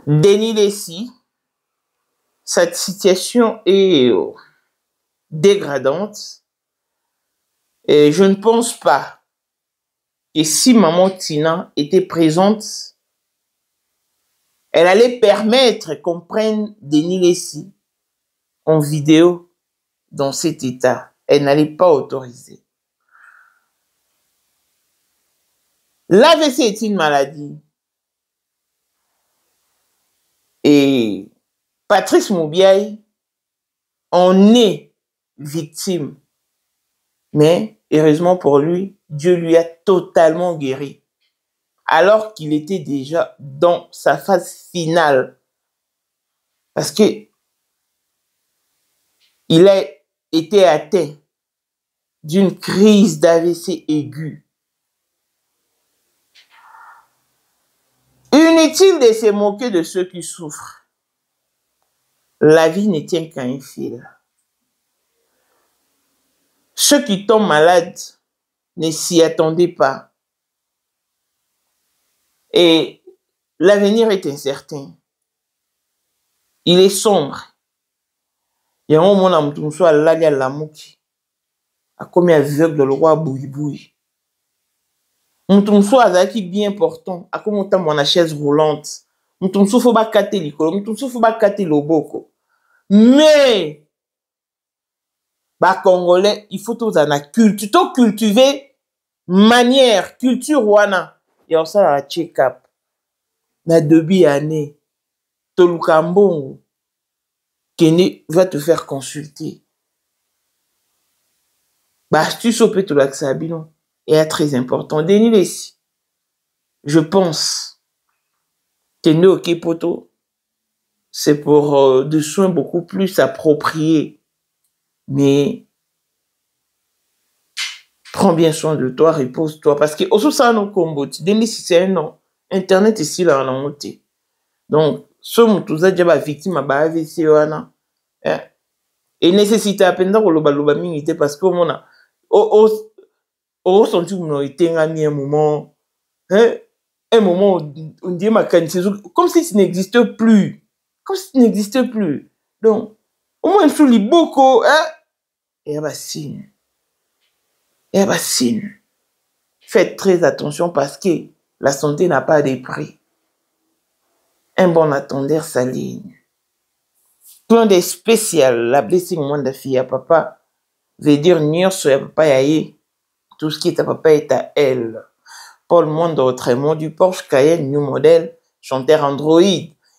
Denis Lessi, cette situation est dégradante et je ne pense pas que si maman Tina était présente, elle allait permettre qu'on prenne Denis Lessi en vidéo dans cet état. Elle n'allait pas autoriser. L'AVC est une maladie. Et Patrice Moubiaï en est victime. Mais heureusement pour lui, Dieu lui a totalement guéri. Alors qu'il était déjà dans sa phase finale. Parce que il a été atteint d'une crise d'AVC aiguë. Inutile de se moquer de ceux qui souffrent. La vie ne tient qu'à un fil. Ceux qui tombent malades ne s'y attendaient pas. Et l'avenir est incertain. Il est sombre. Il y a un moment où on soit là, il y a la mouki. A comme aveugle le roi boui-boui. On soit qui bien portant. A comme on t'a mon chaise roulante. On faut pas cater l'école. On faut pas cater le boko. Mais, bah, Congolais, il faut tous en culture, cultiver manière, culture wana. Il y a ça la check-up. Na début année. Tolukambo. Kene va te faire consulter. Bah, tu sopes tout l'axabino. Et très important. Denis Lessi. Je pense que nous, ok, poto, c'est pour des soins beaucoup plus appropriés. Mais prends bien soin de toi, repose-toi. Parce que, aussi, ça, nos combos, Denis Lessi, c'est un nom. Internet ici, là, on a monté. Donc, ce moutouzа, déjà, victime, à AVC, et nécessité à peine dans le baloba minité parce que on a au senti qu'on a été un moment un moment où on dit ma canne comme si ça n'existe plus, comme si ça n'existe plus. Donc au moins sous les beaucoup et bassine faites très attention parce que la santé n'a pas de prix. Un bon attendeur s'aligne. Plan de spécial, la blessing moins de fille à papa veut dire nier sur papa yaye. Tout ce qui est à papa est à elle. Paul Monde autrement du Porsche Cayenne New Model, chanteur Android,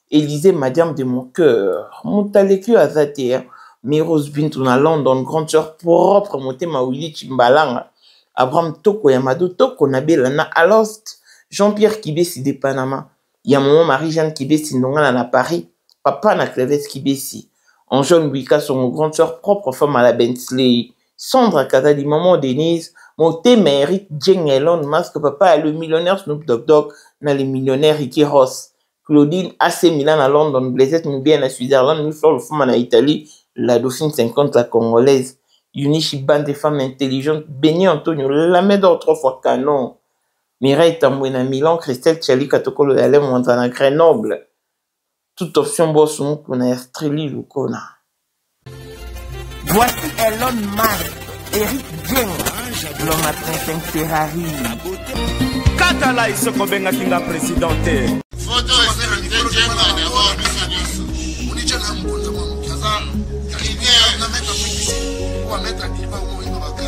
Élisée Madame de mon cœur, Moutaleku Azater, Miros Bintuna London, grande sœur propre, Moté Mawili Chimbalanga, Abraham Toko Yamado Toko Nabelana Alost, Jean-Pierre Kibesi de Panama, Yamon Marie-Jeanne Kibesi Ndongala à Paris, Papa na Cleves Kibesi, en jaune Wika son grande sœur propre femme à la Bentley, Sandra Kazadi, maman Denise, Moté Méric Jeng Elon Musk, papa le millionnaire Snoop Dogg, na le millionnaire Ricky Ross, Claudine AC Milan à London, Blaisette Moubien à Switzerland, Miflor le femme en Italie, la Dauphine 50 la Congolaise, Unichi bande de femmes intelligentes, Béni Antonio, la médor 3 fois canon, Mireille Tambouena Milan, Christelle Tchali Katokolo Yalem Montana Grenoble. Toute option bossou qu'on a estreli ou qu'on a. Voici Elon Musk, Eric Jeng, l'homme à 35 Ferrari. Katala iso kobenga kinga presidente. Photo Eric Jeng d'abord nous unicha na mkonza mwa kaza. Rivière na mettre publicité. Ou mettre activa au moins baka.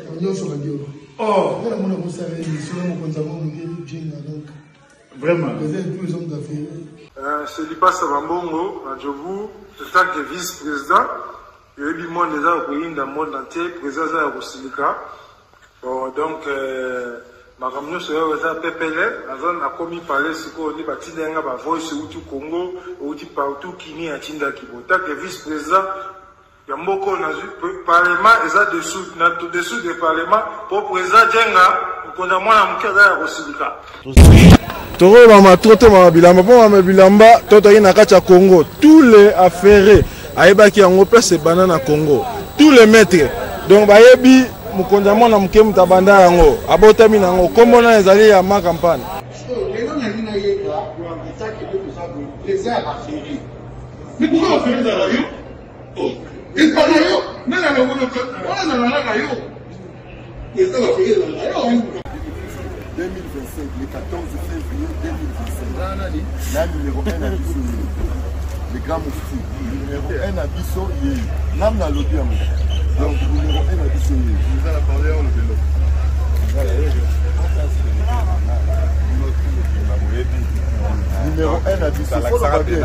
On yoso radio. Oh, on a mon conseil sur mon mkonza mwa Eric Jeng donc. Vraiment. Vous êtes tous hommes d'affaires. C'est Lipa Savambongo, à Djobu, le tant que vice-président. Il y a eu des gens dans le monde entier, président de Rosilika. Donc, ma caméra se fait PPL, on a commis parler ce qu'on dit, il y a voice au Congo, ou partout qui n'y a Tinda Kibo. Tant que vice-président, il y a beaucoup de parlement, et ça dessous du parlement, pour le président Djenga, on a moins de monde à Rosilika. Toro mama trote mama bilamba po mama bilamba toto yi na kati ya Congo tous les affairés ayebaki yango place banana Congo tous les maîtres donc bayebi mukonza mwana muke mutabanda yango abotami nango kombo na ezali ya ma campagne Les airs à férir. Mais pourquoi on fait ça? Ils sont là, mais là, on a les airs à férir. 2025, le 14 février 2025. Là, numéro 1 à Bissau. Le grand moufti. Numéro 1 à Bissau, il est. Là, on a l'autre. Donc, numéro 1 à Bissau, il est. Vous allez parler en le vélo. Numéro 1 à Bissau. Il faut le rappeler.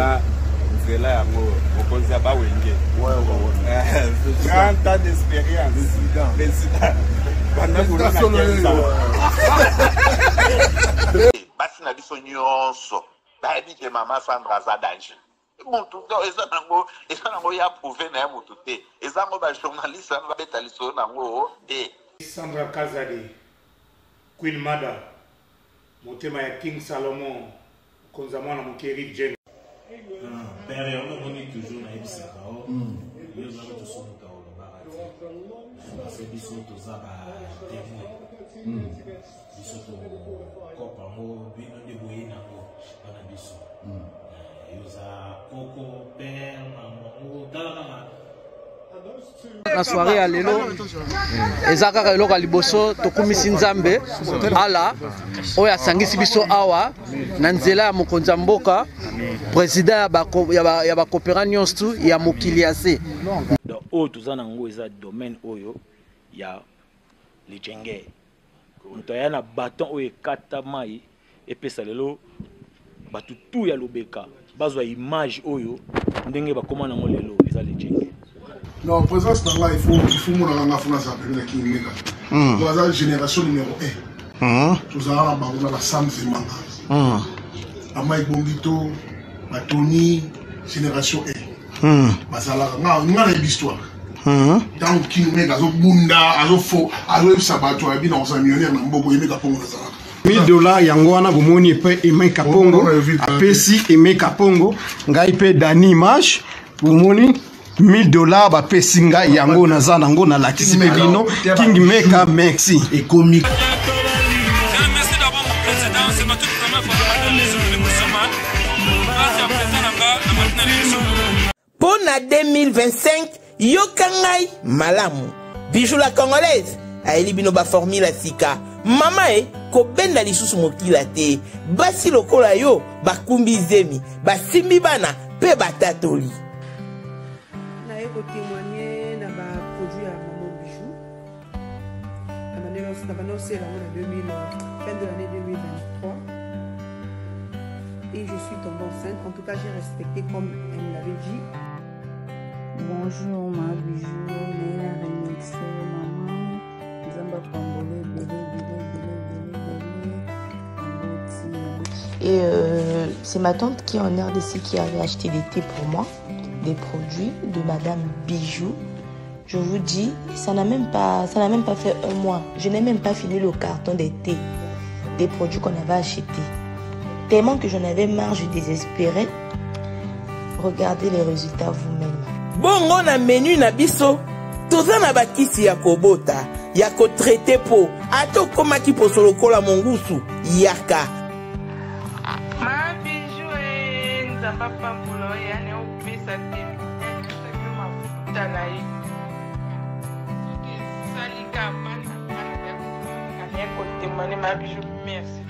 C'est là, on connaît pas Wenge. Ouais. 30 ans d'expérience. Président. Basi na biso nyonso bayebi ke mama Sandra aza danger mutu eza nango ya prouve na ye mutu te eza ngo bajournaliste ano babeta lisolo nango te. Sandra Kazadi, Queen Mada, motema ya King Salomon, konza mwana mokeri Jen. Père, on est toujours na ebisaka o. Yo za to so muta o barati. Parce que biso to za ba témoin. Biso to kopa mo bino de boye na ngo bana biso. Yo za koko père maman tala na soirée ya lelo eza kaka eloko ya liboso tokumisi nzambe ala oyo asangisi biso awa na nzela ya mokonzi ya mboka président ya bakopera nyonso ya mokili ya se oyo toza nango eza domaine oyo ya lijenge moto aya na baton oyo ekata mai epesa lelo bato tu ya lobeka bazwa image oyo ndenge bakoma nango lelo eza lijenge. Non, présence là, il faut mon la France appelle qui est là. Dans la génération numéro 1. Tous à la Sam Zemanga. Amaï Bongito, Tony, génération 1. Basala, on a l'histoire. Tant qu'il met à Bunda, à Fo, à Sabato, à Bina, on s'est millionnaire dans Bobo et Megapong. $1000 yango wana bomoni pe Aimé Kapongo apesi Aimé Kapongo ngai pe Dani Image bomoni $1000 bapesi ngai yango naza nango na lakisi pe bino King Meka merci économique. Merci d'avoir mon président, c'est ma toute première fois que je suis le musulman. Grâce à président pour la 2025, yokangai malamu. Bijou la congolaise, aeli bino ba formule sika. Mama ko benda lisusu mokila te. Basi lokola yo bakumbi zemi, basimbi bana pe batatoli. Na eko témoigner na ba produit à Maman Bijou. Na bano c'est la fin de l'année 2023. Et je suis tombée enceinte. En tout cas, j'ai respecté comme elle me l'avait dit. Bonjour ma Bijou, Léa Remixé, maman, Zamba Pambole, Et c'est ma tante qui est en RDC qui avait acheté des thés pour moi, des produits de Madame Bijou. Je vous dis, ça n'a même pas fait un mois. Je n'ai même pas fini le carton des thés, des produits qu'on avait achetés. Tellement que j'en avais marre, je désespérais. Regardez les résultats vous-même. Bongo na menu na biso, toza na bakisi ya kobota, ya ko traité po, ato koma ki po solokola mongusu, yaka. Ma Bijou nzamba pambulo ya ne opesa te. Ma futa na ye. Salika bana ya ko témoigner ma Bijou merci.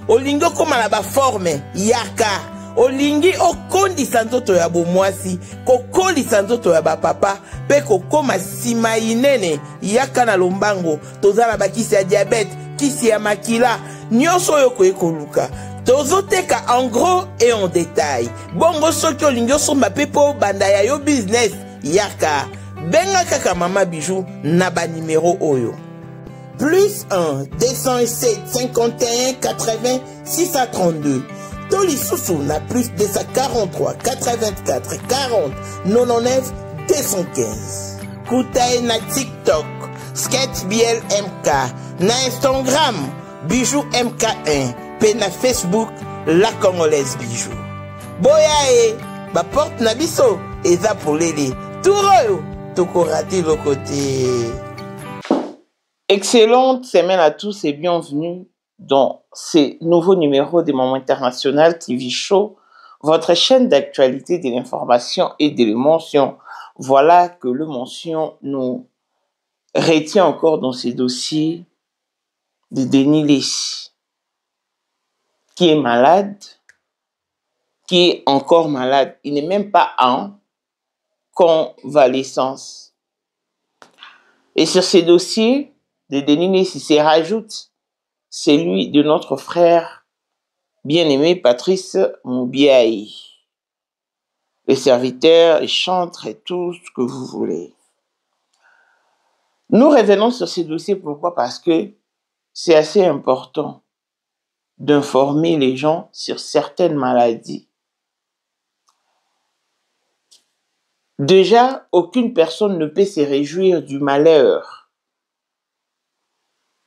Olingo koma na ba forme, yaka. Olingi okondisa nzoto ya bomwasi kokondisa nzoto ya bapapa pe kokoma sima inene yaka na lombango tozala bakisi ya diabète kisi ya makila nyonso oyo ekoluka tozoteka en gros et en détail bongo soki olingi osomba pe po banda ya yo business yaka benga kaka Mama Bijou na ba numéro oyo plus 1 207 51 80 632 Toli Soussou na plus 243 84 40 99 215. Koutaï na TikTok, Sketch BL MK, na Instagram, Bijou MK1, pe na Facebook, La Congolaise Bijou. Boya ba porte na biso, eza pour l'aider. Touro, toko raté le côté. Excellente semaine à tous et bienvenue dans ces nouveaux numéros des Moments International TV Show, votre chaîne d'actualité de l'information et de l'émotion. Voilà que le mention nous retient encore dans ces dossiers de Denis Lessi, qui est malade, qui est encore malade. Il n'est même pas en convalescence. Et sur ces dossiers de Denis Lessi se rajoute celui de notre frère bien-aimé Patrice Moubiaï. Les serviteurs, les chantres et tout ce que vous voulez. Nous revenons sur ces dossiers, pourquoi? Parce que c'est assez important d'informer les gens sur certaines maladies. Déjà, aucune personne ne peut se réjouir du malheur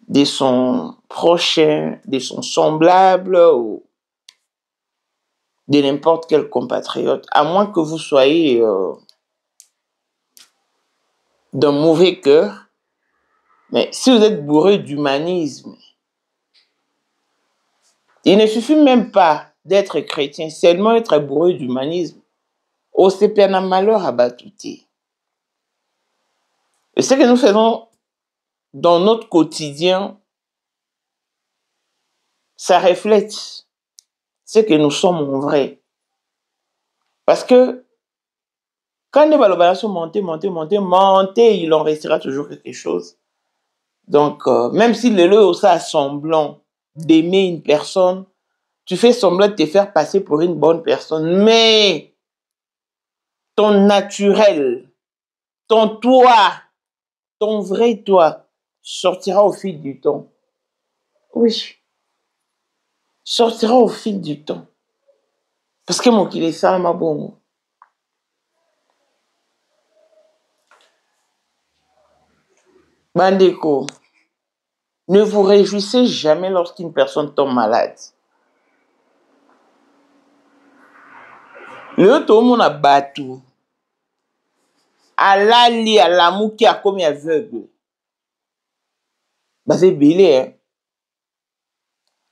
de son prochain, de son semblable ou de n'importe quel compatriote, à moins que vous soyez d'un mauvais cœur. Mais si vous êtes bourré d'humanisme, il ne suffit même pas d'être chrétien, seulement être bourré d'humanisme. Au CPN a malheur à batouter. Et ce que nous faisons dans notre quotidien, ça reflète ce que nous sommes en vrai. Parce que quand les balobanations montent, il en restera toujours quelque chose. Donc, même si le lieu aussi a semblant d'aimer une personne, tu fais semblant de te faire passer pour une bonne personne, mais ton naturel, ton toi, ton vrai toi, sortira au fil du temps. Oui. Sortira au fil du temps. Parce que mon qu'il est ça, ma bonne. Bandeko, ne vous réjouissez jamais lorsqu'une personne tombe malade. Le tout le monde a battu. Alali, l'amour qui a commis aveugle. Bah c'est belé, hein.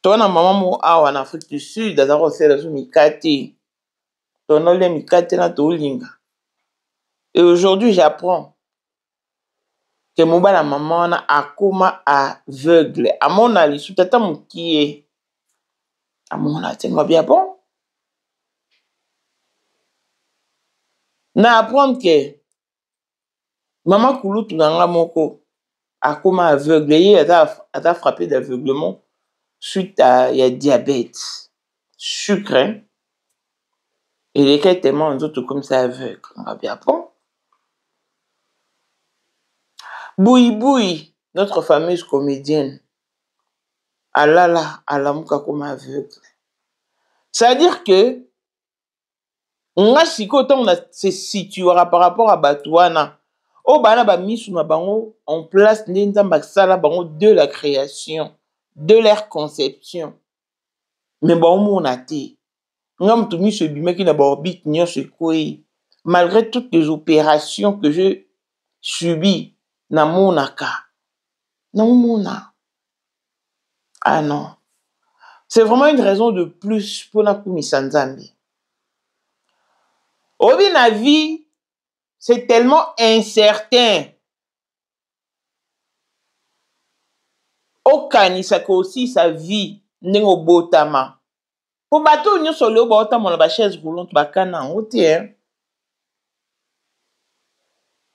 Toi, na maman en Afrique du Sud, dans la mikate. Ton ole mikate na tolinga. Et aujourd'hui, j'apprends que mon la maman a coma aveugle. À mon avis, sous tata mon qui est. À mon avis, c'est bien bon. Na apprendre que maman Koulou tout dans la moko a coma aveugle. Et elle a frappé d'aveuglement suite à il y a diabète, sucre, hein? Et les cas tellement d'autres comme ça aveugle. On va bien bon. Boui, notre fameuse comédienne, Alala, Alamouka comme aveugle. C'est-à-dire que, on a si quand on se situera par rapport à Batouana, au bana ba mis sous bango en place n'entambaxala bango de la création, de leur conception. Mais bon, on a été. Ngam tout mis ce bimé qui n'a pas orbite ni ce quoi. Malgré toutes les opérations que j'ai subies, na monaka. Non, mona. Ah non. C'est vraiment une raison de plus pour la Kumisanzambi. Obi na vie, c'est tellement incertain. Okanisaka aussi sa vie n'engo botama. Pour bateau nous sur le botama on a chaise roulante bakana en hauteur.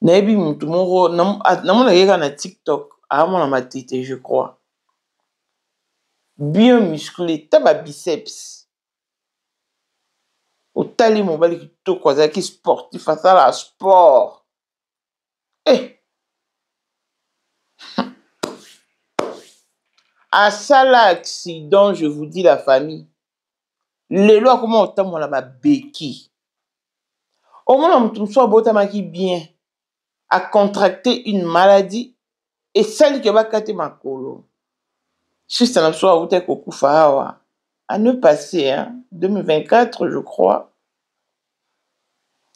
Nebi mutu moro namona yeka na TikTok a mon matite je crois. Bien musclé, taba biceps. Au tali mobile qui to quoi qui sportif face à la sport. Eh. À ça l'accident, je vous dis la famille. Les lois comment autant mon là béki. Au moins on soit botama qui bien a contracté une maladie et celle qui va cater ma colo. Si ça n'a soit ou kufa à ne passer hein 2024 je crois.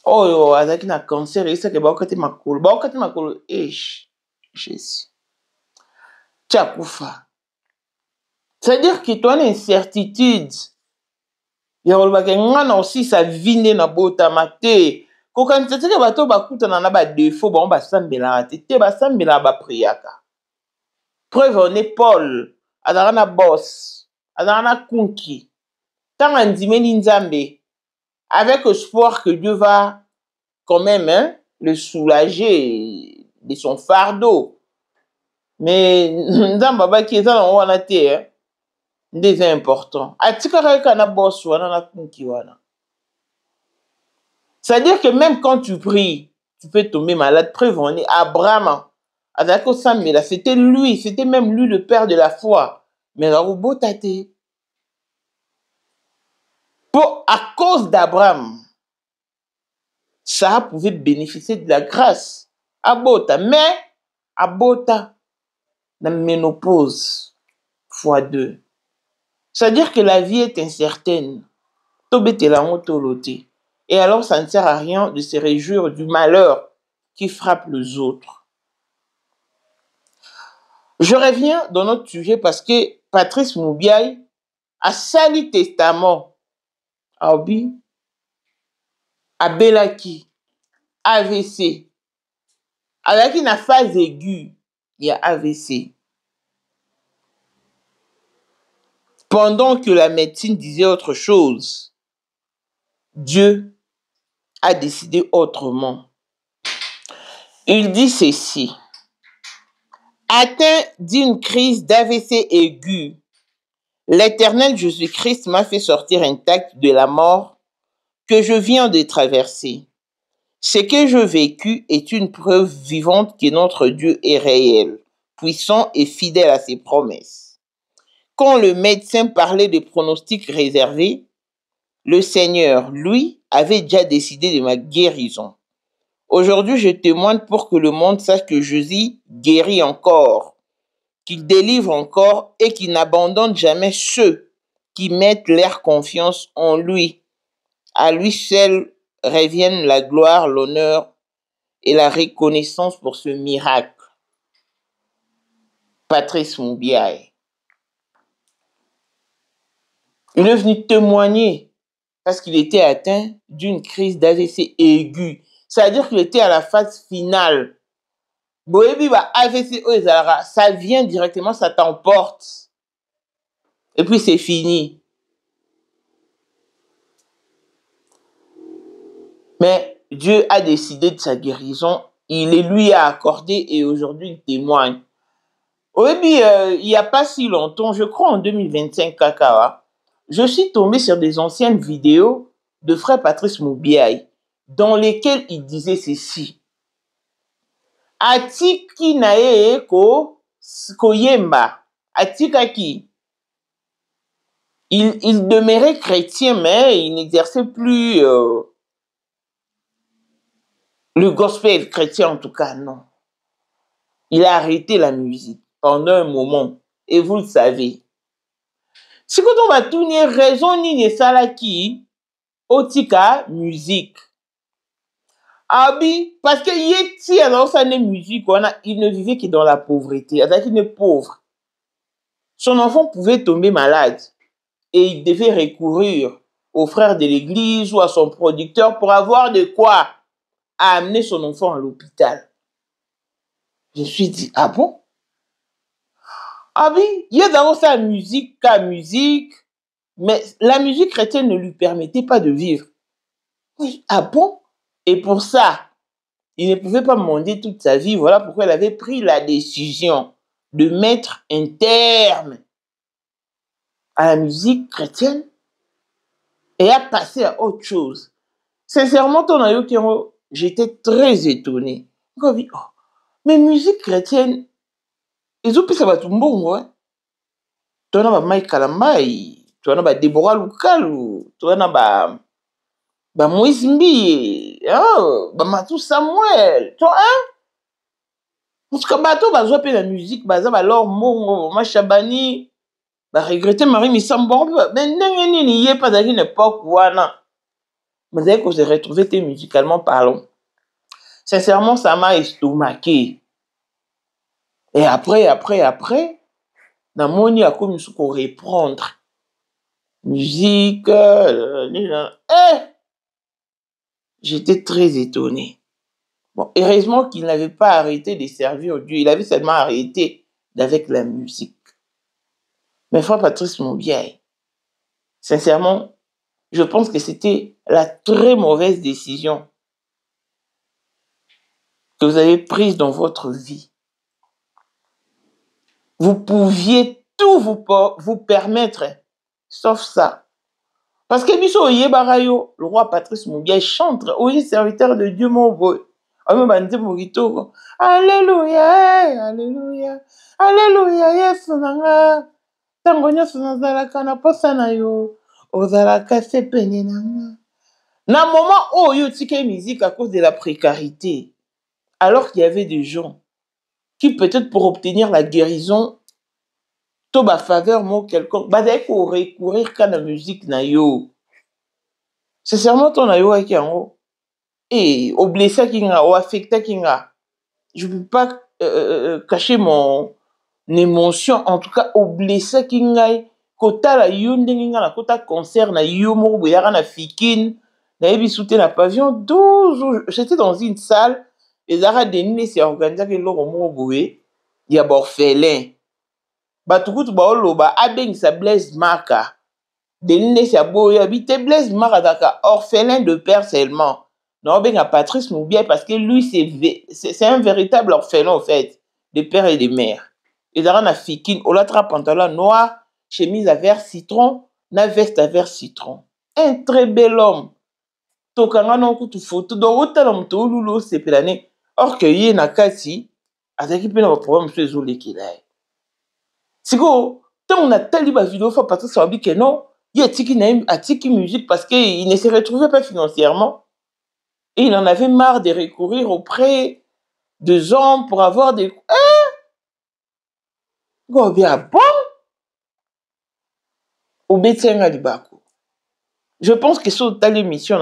Oh avec un cancer et ça que va cater ma colo Jésus. Tcha kufa. C'est-à-dire que tu as une incertitude. Il y a aussi sa vie na bota mate. Quand tu sais que bato bakuta na ba défaut bon ba sambela te ba sambela ba priaka. Preuve on est Paul, adana boss, adana kunki. Tant andimeni nzambe avec espoir que Dieu va quand même le soulager de son fardeau. Mais nzamba ba ki eza na wana te c'est important. C'est-à-dire que même quand tu pries, tu peux tomber malade. Preuve, on est Abraham. C'était lui, c'était même lui le père de la foi. Mais à cause d'Abraham, Sarah pouvait bénéficier de la grâce. Mais Abota, la ménopause, x2. C'est-à-dire que la vie est incertaine. Et alors, ça ne sert à rien de se réjouir du malheur qui frappe les autres. Je reviens dans notre sujet parce que Patrice Moubiaï a sali testament. Abi, Abelaki, AVC. Avec une phase aiguë, il y a AVC. Pendant que la médecine disait autre chose, Dieu a décidé autrement. Il dit ceci. Atteint d'une crise d'AVC aiguë, l'Éternel Jésus-Christ m'a fait sortir intact de la mort que je viens de traverser. Ce que je vécu est une preuve vivante que notre Dieu est réel, puissant et fidèle à ses promesses. Quand le médecin parlait de pronostics réservés, le Seigneur, lui, avait déjà décidé de ma guérison. Aujourd'hui, je témoigne pour que le monde sache que Jésus guérit encore, qu'il délivre encore et qu'il n'abandonne jamais ceux qui mettent leur confiance en lui. À lui seul reviennent la gloire, l'honneur et la reconnaissance pour ce miracle. Patrice Moubiaï. Il est venu témoigner parce qu'il était atteint d'une crise d'AVC aiguë. C'est-à-dire qu'il était à la phase finale. AVC, ça vient directement, ça t'emporte. Et puis c'est fini. Mais Dieu a décidé de sa guérison. Il lui a accordé et aujourd'hui il témoigne. Il n'y a pas si longtemps, je crois en 2025, je suis tombé sur des anciennes vidéos de frère Patrice Moubiaï dans lesquelles il disait ceci. Atiki nae koyemba. Atikaki. Il demeurait chrétien, mais il n'exerçait plus le gospel chrétien, en tout cas, non. Il a arrêté la musique pendant un moment. Et vous le savez. Si quand on va tourner raison ni salaki, otika musique. Abi, parce que yeti alors ça n'est musique, il ne vivait que dans la pauvreté. C'est-à-dire qu'il est pauvre. Son enfant pouvait tomber malade et il devait recourir aux frères de l'église ou à son producteur pour avoir de quoi amener son enfant à l'hôpital. Je me suis dit, ah bon? Ah oui, il y a d'abord sa musique, mais la musique chrétienne ne lui permettait pas de vivre. Oui, ah bon? Et pour ça, il ne pouvait pas mendier toute sa vie. Voilà pourquoi il avait pris la décision de mettre un terme à la musique chrétienne et à passer à autre chose. Sincèrement, j'étais très étonné. Mais musique chrétienne, ils ont pu savoir tout le monde. Tu as Mike Kalamai, tu as Deborah Lukalu, tu as Moïse Mbi, Matou Samuel, tu vois, parce que bateau va jouer la musique, alors mon Chabani, regretter Marie Missambon, mais il n'y a pas dans une époque où mais dès qu'on s'est retrouvé musicalement parlant, sincèrement, ça m'a estomaqué. Et après, na moni comme il faut reprendre musique. J'étais très étonné. Bon, heureusement qu'il n'avait pas arrêté de servir Dieu. Il avait seulement arrêté avec la musique. Mais frère Patrice Moubiaï, sincèrement, je pense que c'était la très mauvaise décision que vous avez prise dans votre vie. Vous pouviez tout vous permettre, sauf ça. Parce que Biso Yebarayo, le roi Patrice Moubiaï chante, oui, serviteur de Dieu, mon boy. Alléluia, alléluia, alléluia, yes, nanga. Tangonya sonazalaka na posa na yo, ozalaka sepene nanga. Na moment où yo tike musique à cause de la précarité, alors qu'il y avait des gens qui peut-être pour obtenir la guérison, to ba faveur mo quelconque, ba d'ailleurs pour recourir à la musique na yo. C'est seulement ton na yo avec yango. Et au blessé qui nga, au affecté qui nga, je ne peux pas cacher mon émotion, en tout cas au blessé qui nga, kota la yonde nga na kota concert na yo mo boyara na fikin, na yebi soute na pavillon 12, j'étais dans une salle, et Zara Denis s'est organisé que l'on mo boye, il y a orphelin. Batukutu ba oloba abeng sa Blaise Maka. Denis s'est boye habité Blaise Maka daka orphelin de père seulement. Non, ben à Patrice Moubiaï parce que lui c'est un véritable orphelin en fait, de père et de mère. Et dans la fikin, on l'attrape pantalon noir, chemise à vert citron, na veste à vert citron. Un très bel homme. Tokanga non kutu photo, donc autant l'homme to lulo c'est plané. Or que yé na kasi, avec qui peut avoir problème sur les olés qu'il a. C'est quoi? Tant on a tellement de vidéos, faut pas tout savoir que non, il y a tiki musique parce qu'il ne se retrouvait pas financièrement. Et il en avait marre de recourir auprès des hommes pour avoir des... Go bien bon. Au Betsenga Libako. Je pense que sur ta émission,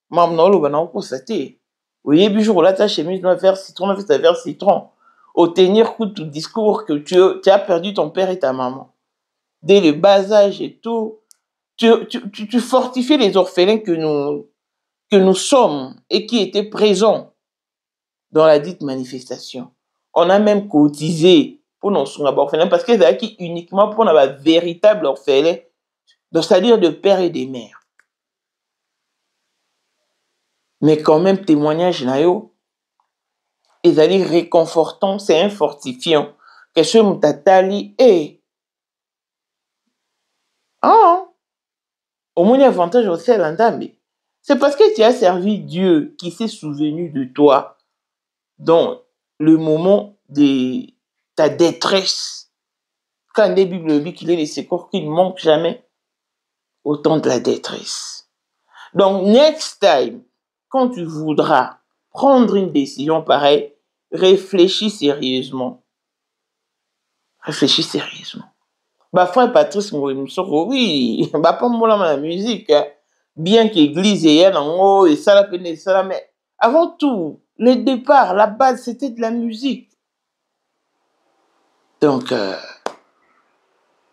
mam na lo bana constater. Oui, et jour là ta chemise noire vert citron, vert citron. Au tenir coup de discours que tu as perdu ton père et ta maman. Dès le bas âge et tout, tu fortifies les orphelins que nous sommes et qui étaient présents dans la dite manifestation. On a même cotisé pour nos orphelins parce que c'est qui uniquement pour nos véritables orphelins, c'est-à-dire de père et de mère. Mais quand même, témoignage nayo, ils allaient réconfortant, c'est un fortifiant. Que ce moutatali est. Au moins, avantage aussi à l'endame. C'est parce que tu as servi Dieu qui s'est souvenu de toi dans le moment de ta détresse. Quand les Bibles disent qu'il est les secours qui ne manquent jamais, au temps de la détresse. Donc, next time, quand tu voudras prendre une décision pareille, réfléchis sérieusement. Réfléchis sérieusement. Bah, frère Patrice Moussoro, oui, bah, pas moi la musique, hein. Bien qu'église et ça la peine, ça mais avant tout, le départ, la base, c'était de la musique. Donc,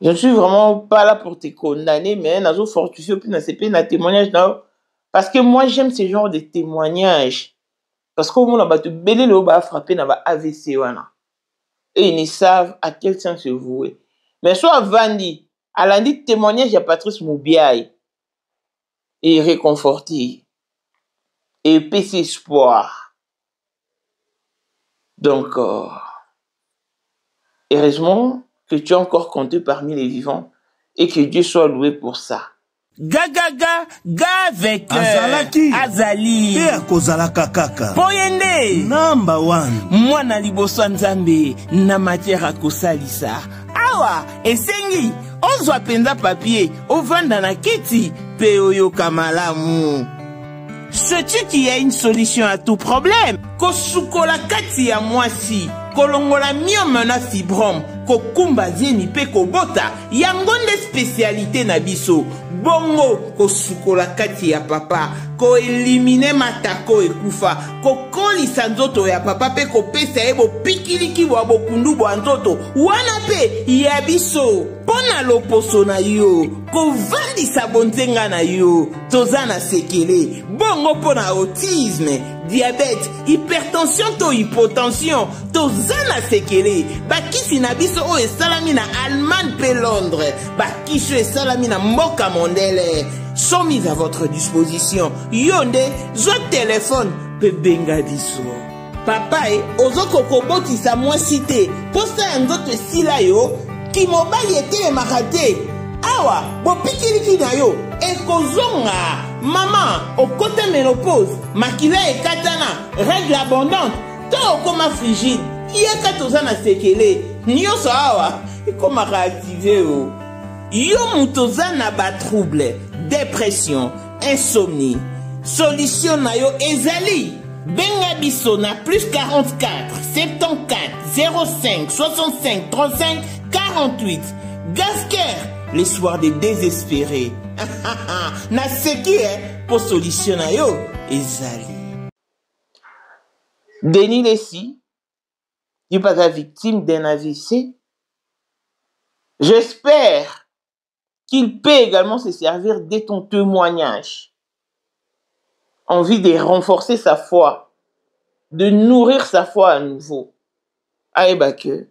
je ne suis vraiment pas là pour te condamner, mais je suis fortifié pour un témoignage. Parce que moi, j'aime ce genre de témoignages. Parce qu'au moins, on va te béler le bas frapper dans AVC. Et ils ne savent à quel sens se vouer. Mais soit Vandi, à lundi, témoignage, il y a Patrice Moubiaï. Et réconforté. Et PC espoir. Donc, heureusement que tu as encore compté parmi les vivants et que Dieu soit loué pour ça. Gagaga, avec Azalaki Azali Pea kozalaka kaka Poyende Number 1 Mwana liboso nzambe na matière kosalisa Awa, esengi Ozwa penza papier Ovanda na kiti Pe oyoka malamu. Sais-tu qu'il y a une solution à tout problème? Kosukola kati ya mwasi Kolongola myome na fibrome kokumba zemi pe kobota yango nde spécialité na biso bongo kosukola kati ya papa koelimine matako ekufa kokolisa nzoto ya papa pe kopesa ye bopikiliki bwa bokundu bwa nzoto wana pe ya biso mpona loposo na yo kovandisa bonzenga na yo toza na sekele bongo mpona autisme diabète hypertension to hypotension toza na sekele bakisi na biso oyo esalami na Allemagne pe Londres bakisi oyo esalami na mboka mondele sont mis à votre disposition yonde zwa téléphone pe benga biso papa ozoko kobotisa mwasi te posa ya nzoto esila yo kimobali etelemaka te awa bopikiliki na yo ekozonga mama okote ménopause makila ekatana règle abondante to okoma frigide yeka toza na sekele nyonso awa ekomaka active o yo mutu oza na batrouble dépression insomnie solution na yo ezali benga biso na plus 44 74 05 65 35 48 Gasker les soirs des désespérés na seki pour solution na yo ezali Denis Lessi n'est pas la victime d'un AVC. J'espère qu'il peut également se servir de ton témoignage. Envie de renforcer sa foi, de nourrir sa foi à nouveau. Que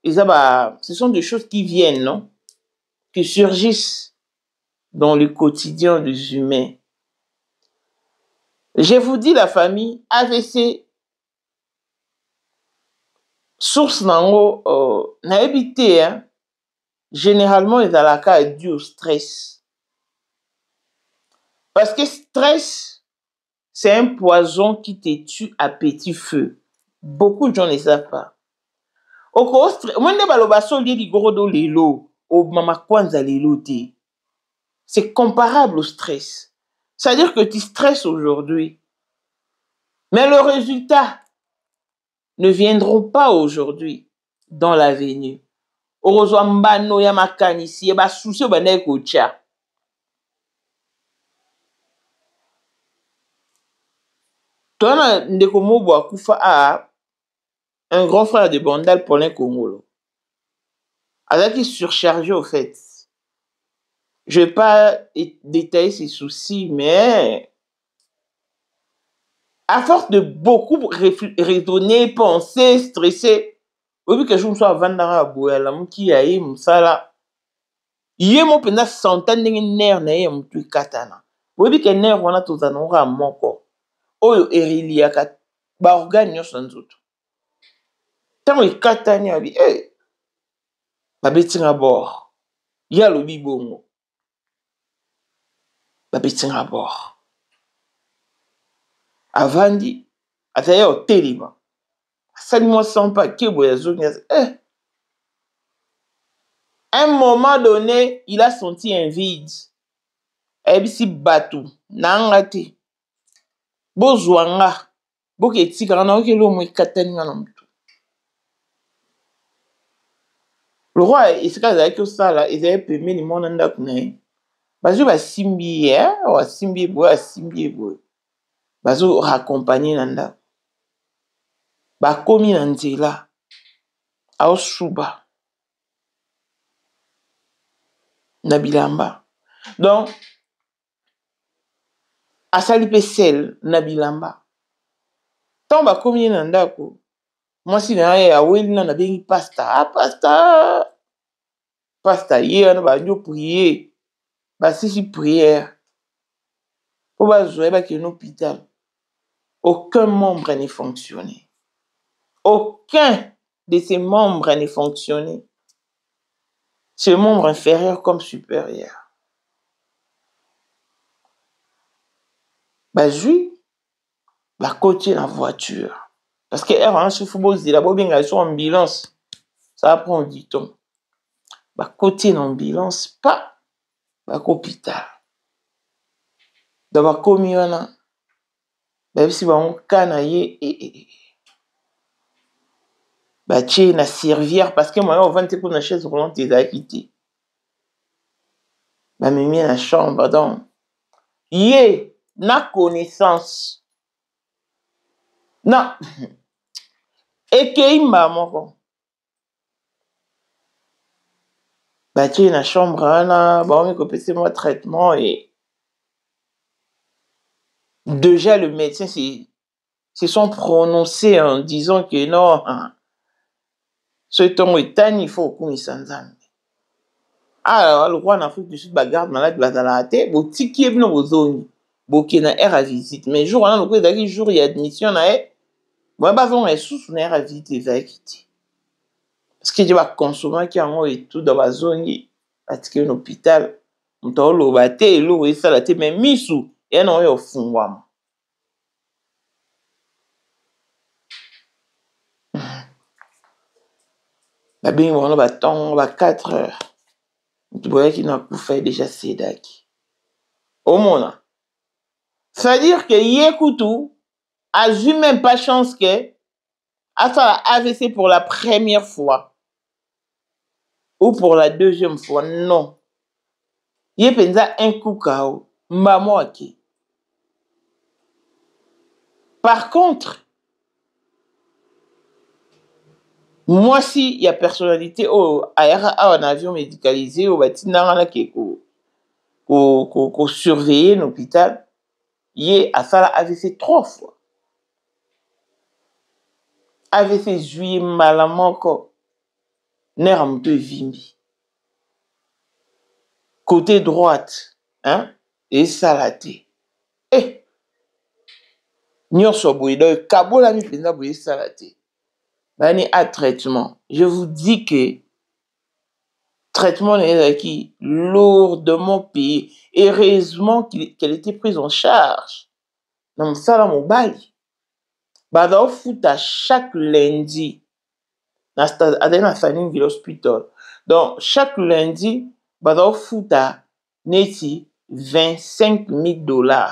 ce sont des choses qui viennent, non? Qui surgissent dans le quotidien des humains. Je vous dis, la famille, AVC, source nango, n'a habité, hein? Généralement, les alaka dû au stress. Parce que stress, c'est un poison qui te tue à petit feu. Beaucoup de gens ne savent pas. C'est comparable au stress. C'est-à-dire que tu stresses aujourd'hui. Mais le résultat ne viendront pas aujourd'hui dans l'avenir. Heureusement, mbano ya makanisi ya basusi bana kocha. Tona ndeko mobo akufa a un grand frère de Bandal Paulin Congolo. Alors qu'il surchargé au fait. Je vais pas détailler ses soucis, mais à force de beaucoup raisonner, penser, stresser, oui que je me sois vendara à Bouyala, qui a eu Moussala. Yé mon pena centaine de nerfs naïe moutou katana. Oui que nerfs on a tous un aura moko. Oyo erilia kat ba organe sans doute. Tant que katani a dit ba betinga bord. Ya lo bibongo. Ba betinga bord. Avandi ataya au téléma. Salut-moi sans pas que un moment donné, il a senti un vide. Et si batou, nangati. Bozwanga. Boketi kana okelo mo katani na mtu. Le roi est que ça là, ils avaient permis le monde ndak na. Bazo ba simbi wa simbi boy. Bazo raccompagner nanda. Ba komi na nzela. Ao suba. Nabilamba. Donc, asali pe sel Nabilamba. Tant ba komi na ndako. Moi si na ya weli na bengi pasta. Pasta hier ba nyo prier. Ba si prière. Pour ba zoé ba ki hôpital. Aucun membre n'est fonctionné. Aucun de ces membres n'est fonctionné. C'est membre inférieur comme supérieur. Bah, bah, côté la voiture. Parce que, avant, si vous avez la ambulance, ça va prendre du temps. Bah, côté l'ambulance, pas, bah, hôpital. D'abord, comme il y en a, bah, si on canaille, batie na servir parce que moi on vante pour na chaise roulante ils quitté ba mimi na chambre donc yé na connaissance non ekei moko batie na chambre ana ba on kopese moi traitement et déjà le médecin se sont prononcés en disant que non ce temps est il faut qu'on s'en aille. Alors, le roi en Afrique du Sud, garde malade, la tête, bon, tiki est venu aux zones, bon, qui n'a air à visite. Mais jour, on a le coup d'aller, jour, il y a admission, moi, bah, on est sous son air à visite, les a quittés. Parce qu'il y a des consommateurs qui ont et tout dans la zone, parce qu'il y a un hôpital, on t'a le batté, l'eau, et ça, la tête, mais misou, et non, il y a au fond, bah, bien, on va attendre, on va 4 heures. Tu vois qu'il n'a pas fait déjà Sédaki. Au monde. C'est-à-dire que Yekoutou a eu même pas chance que à faire la AVC pour la première fois ou pour la deuxième fois. Non. Il pensa un coup KO. Maman qui. Par contre, moi, si il y a personnalité en avion médicalisé, au bâtiment qui qu'on surveille l'hôpital, il a fait la AVC 3 fois. AVC juillet malamment ko nerf un peu vimbi. Côté droite, hein, et salaté. Eh, nyon so boido, kabola mi penda boye salaté. Bani à traitement. Je vous dis que traitement n'est qui lourdement payé. Heureusement qu'elle était prise en charge. Dans ça là mon bali. Bada foot à chaque lundi. Dans la famille de l'hôpital. Donc chaque lundi, bada foot à neti $25,000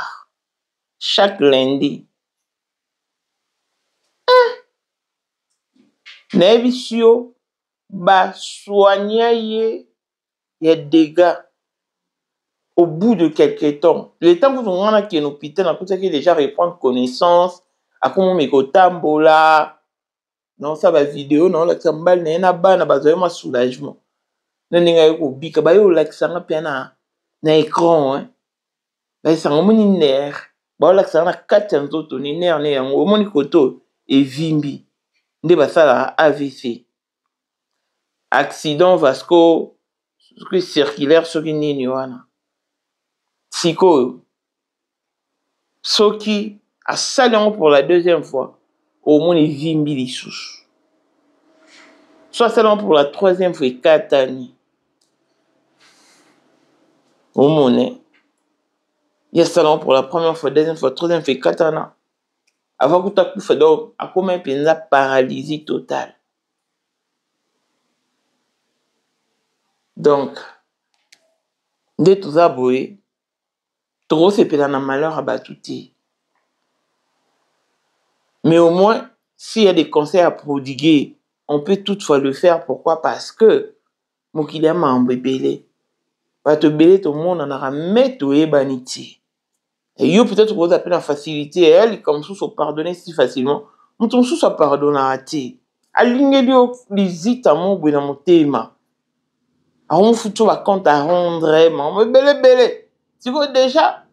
chaque lundi. Nebisio ba soigner les dégâts au bout de quelques temps. Le temps que on a qui est hôpital, on peut déjà reprendre connaissance à comment me kotambola. Non ça va vidéo non la sambal na bana bazoye ma soulagement. Na ninga ko bika ba yo la kisanga pia na écran hein. Ba sanga moni nerf. Ba la kisanga 4 nzoto ni nerf ne yango moni koto et vimbi. Nde basala AVC. Accident vasco circulaire soki nini wana. Siko soki a salon pour la deuxième fois au moins les vimbi les sous. Soit salon pour la troisième fois 4 années. Au moins il y a salon pour la première fois, deuxième fois, troisième fois 4 ans. Avant que tu aies fait donc à combien de paralysie totale. Donc, dès tout ça, trop c'est pédant un malheur à batouter. Mais au moins, s'il y a des conseils à prodiguer, on peut toutefois le faire. Pourquoi? Parce que mon client m'a embébélé. Va te béler, tout le monde en aura mettre et baniti. Et yo peut-être vous appelez la facilité, elle comme ça se pardonner si facilement. Mon ton sous ça pardonne à rater. Aligner les itamons dans mon thème. Alors on fout tout va compte à rendre vraiment. Mais belé. Tu vois déjà.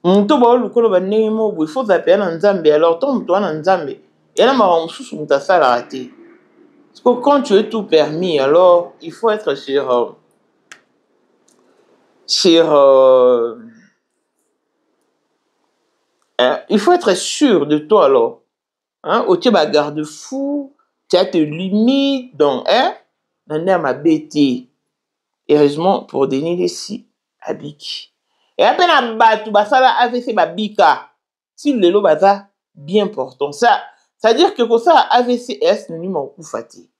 Mon to ba le kolo ba nemo il faut appeler en Nzambe alors tombe toi en Nzambe. Et là ma on sous mon ta ça la rater. Parce que quand tu es tout permis alors il faut être sur il faut être sûr de toi alors. Hein? Au tiers garde-fou, tu as tes limites, donc, hein? On est à ma bêtise. Heureusement, pour donner les si, à Biki. Et à peine à battre, ça là, AVC, Bika. Si le lot, ça, bien portant. Ça veut dire que ça, AVC, est le numéro coup fatigué.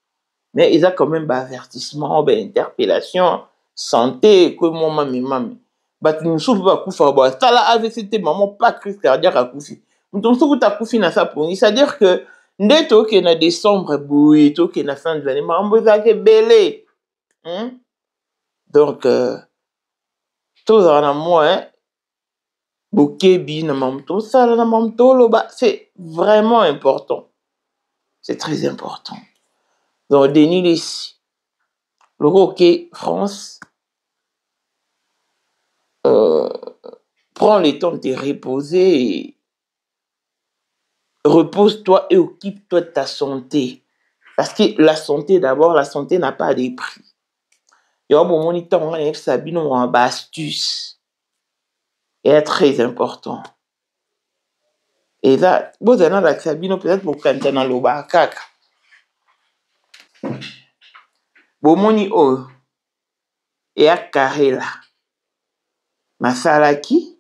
Mais il y a quand même un avertissement, une interpellation, santé, que mon mamie. Tu ne souffres pas de ça là AVC maman pas crise cardiaque à koufi. Donc ce que tu as koufi na ça pour c'est-à-dire que Nde toke na décembre boye, toke na fin de l'année, makambo ezalaki belé. Donc, tozala na moi, bokebi na mamto, sala na mamto loba, c'est vraiment important. C'est très important. Donc, Denis Lessi, le Roquet France, prends le temps de te reposer et repose-toi et occupe-toi de ta santé. Parce que la santé, d'abord, la santé n'a pas de prix. Il y a un moment où on a Sabino en astuce. Et c'est très important. Et là, vous avez la Sabino peut-être pour quand on a l'oba kaka. Bomoni o et à Karela. Masalaki.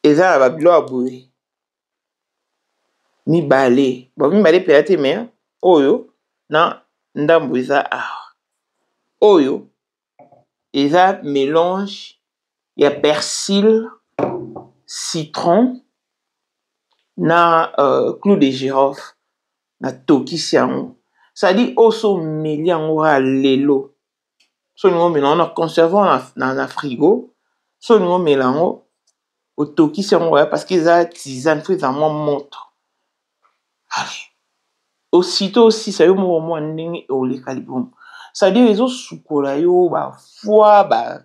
Et ça, la babilo a boulé. Mi balé. Bon, mi balé peut-être, mais oyo, na ndambouza ah. Oyo, et ça mélange, il y a persil, citron, na clou de girofle, na toki siango. Ça dit oso meliango a lelo. So nous mélange na conservant na frigo. So nous mélange au toki siango parce que ça tisane fait ça moi montre. Allez. Aussitôt aussi ça y est moi ndenge au le calibum. Ça dit les autres chocolat yo ba foie ba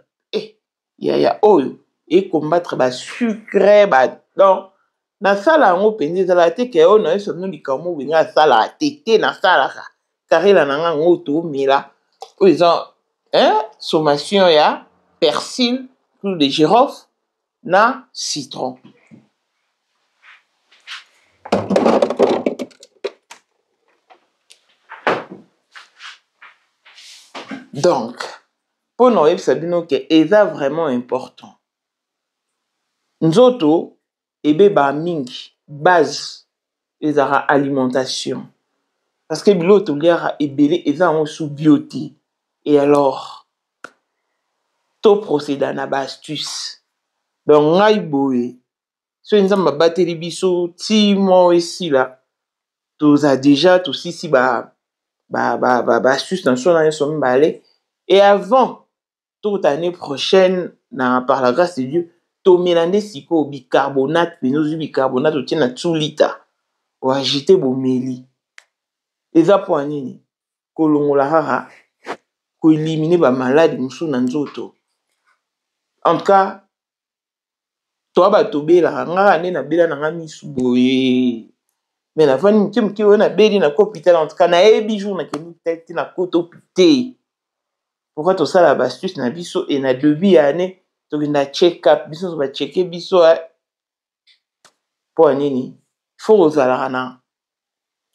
ya oil et combattre ba sucré ba donc na sala ngo penzi za la te ke on a so no likamo winga sala tete na sala ka karela na ngo to mila ils ont sommation ya persil, clou de girofle na citron. Donc, pour nous, c'est vraiment important. Nous autres, mingi base les alimentation. Parce que l'autre, il y a des sous biotique. Et alors, tout procède à une astuce. Donc, si nous avons battu les bisous, si moi ici, là, tout a déjà, tout ici, astuce dans son balai. Et avant, toute année prochaine, par la grâce de Dieu, tu mélanges siko bicarbonate, bicarbonate, tu tiens à 2 litres. Ou agiter bon méli. Et ça pour nini? Kolongola ko éliminer ba maladie musu na nzoto. En tout cas, toi ba tobela nga ne na bela na misu boye. Mais la fin qui on a beli na hôpital en tout cas na jour na kemi peut-être na koto pité. Pourquoi tout ça la astuce na biso et na début année to na check up biso va checker biso pour nini faut osala na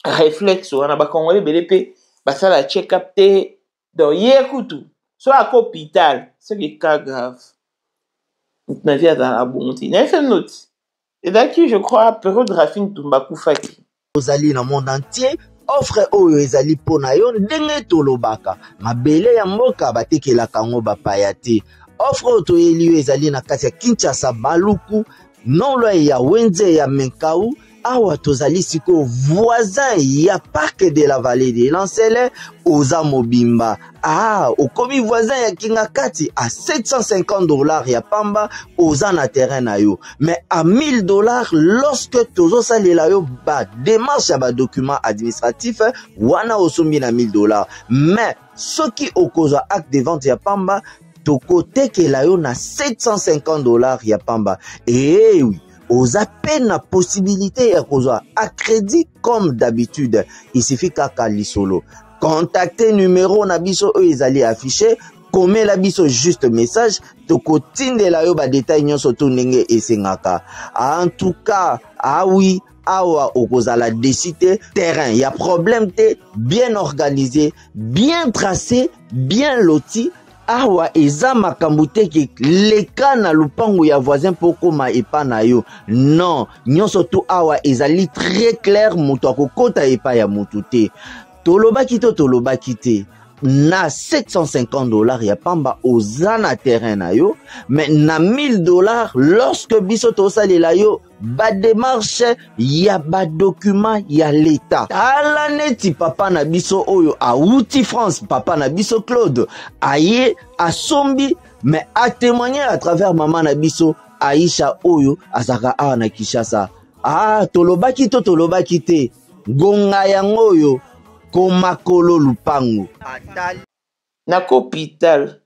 réflexe on ba congolais belé ba ça la check up té donc hier kutu so à hôpital c'est des cas graves na vie dans la bonté na fait note et d'acquis je crois période Rafine Tumbaku Faki ozali na monde entier offre oyo ezali pona yo ndenge tolobaka mabele ya mboka batekelaka ngo bapaya te offre oyo toyeli yo ezali na kati ya Kinshasa Baluku nolo ya Wenze ya Menkau awa tozali siko voisin ya parc de la vallée de Lancele oza mobimba okomi voisin ya Kingakati à $750 ya pamba oza na terrain na yo mais à $1000 lorsque tozo salela yo ba démarche ya ba document administratif wana osombi na $1000 mais soki okozwa acte de vente ya pamba tokoteke la yo na $750 ya pamba oui aux appels la possibilité ya kozwa à crédit comme d'habitude il suffit kaka lisolo contacter numéro na biso eux ezali affiché comme la biso juste message tokotinde la yo ba détail nyonso to ndenge esengaka en tout cas oui awa okozala décider terrain y a problème te bien organisé bien tracé bien loti awa eza makambo te ke leka na lupango ya voisin poko ma epa na yo non nyonso tu awa ezali très clair moto akokota epa ya motu te tolobaki te na 750 $, ya pamba oza na terrain na yo, mais na 1000 $, lorsque biso tosalela yo ba démarche ya ba document ya l'état. Tala neti papa na biso oyo auti France, papa na biso Claude aye asombi, mais a témoigné à travers maman na biso Aisha oyo azaka awa na Kinshasa. Ah, tolobaki to tolobaki te, gonga yango oyo komakolo lupango na hôpital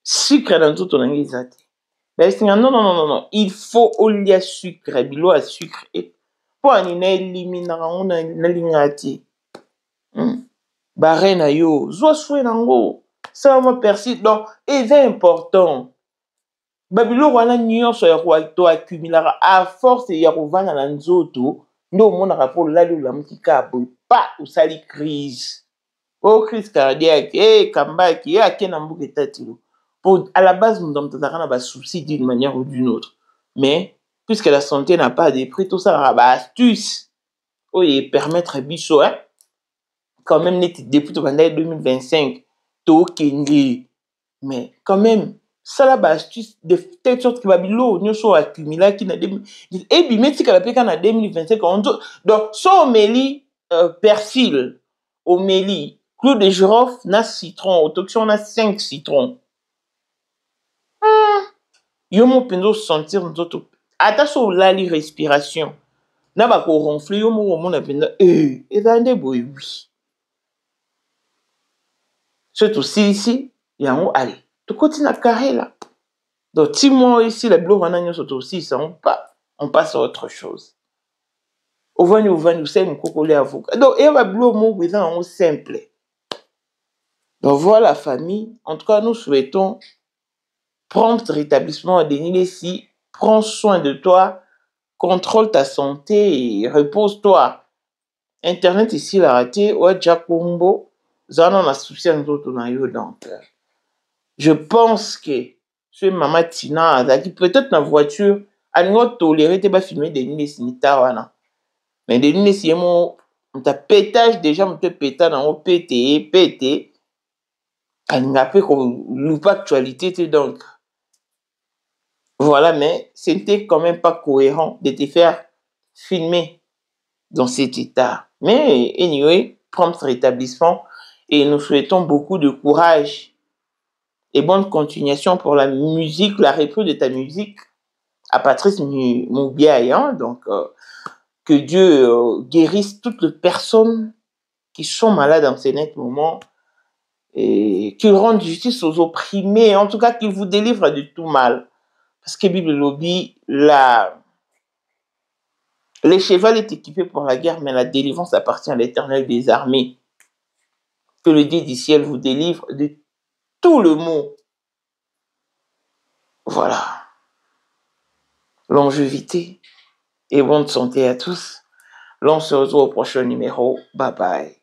sucre dans tout ton angisate. Non, il faut olia sucre, bilo à sucre et pour anina elimina na lingati. Barena yo, zo soué nango. Ça m'a persil donc c'est important. Babilo wana nyonso ya to accumuler à force ya kovana na nzoto ndo mona rapport la lu la mukika boy pa usali crise. Oh crise cardiaque kambaki akena mbuke tatilo. Pour à la base nous avons des soucis d'une manière ou d'une autre. Mais puisque la santé n'a pas de prix, tout ça a astuce et permettre biso quand même depuis 2025 to kendi, mais quand même ça la astuce de telle sorte que babilo nyoso accumula qui na et bi metti ka la peka na 2025 donc so meli persil au meli clou de girofle na citron autoction na 5 citrons. Yo mo pendo sentir nzoto ata so lali respiration na ba ko ronfler yo mo na penda ezande boy oui surtout ici yango allez to continue à carré là donc 6 mois ici la blo wana nyoso to aussi ça on passe à autre chose au venu c'est mon cocolé avocat donc et va blo mo bizan simple. Donc voilà famille, en tout cas nous souhaitons prompt rétablissement de Nilesi, prends soin de toi, contrôle ta santé et repose-toi. Internet ici l'a raté, ouais, Jakombo, Zana na souci à nous donc. Je pense que ce maman Tina, qui peut-être na voiture, a nous toléré de pas filmer des Nilesi nitawana. Mais des Nilesi mon ta pétage déjà mon te péta dans mon pété. Elle n'a pas loupe actualité donc. Voilà, mais c'était quand même pas cohérent de te faire filmer dans cet état. Mais anyway, prompt rétablissement et nous souhaitons beaucoup de courage et bonne continuation pour la musique, la reprise de ta musique à Patrice Moubiaye. Donc, que Dieu guérisse toutes les personnes qui sont malades en ce net moment et qu'il rende justice aux opprimés, en tout cas qu'il vous délivre de tout mal. Parce que Bible lobby, les chevals est équipé pour la guerre, mais la délivrance appartient à l'Éternel des armées. Que le Dieu du ciel vous délivre de tout le mot. Voilà. Longévité et bonne santé à tous. L'on se retrouve au prochain numéro. Bye bye.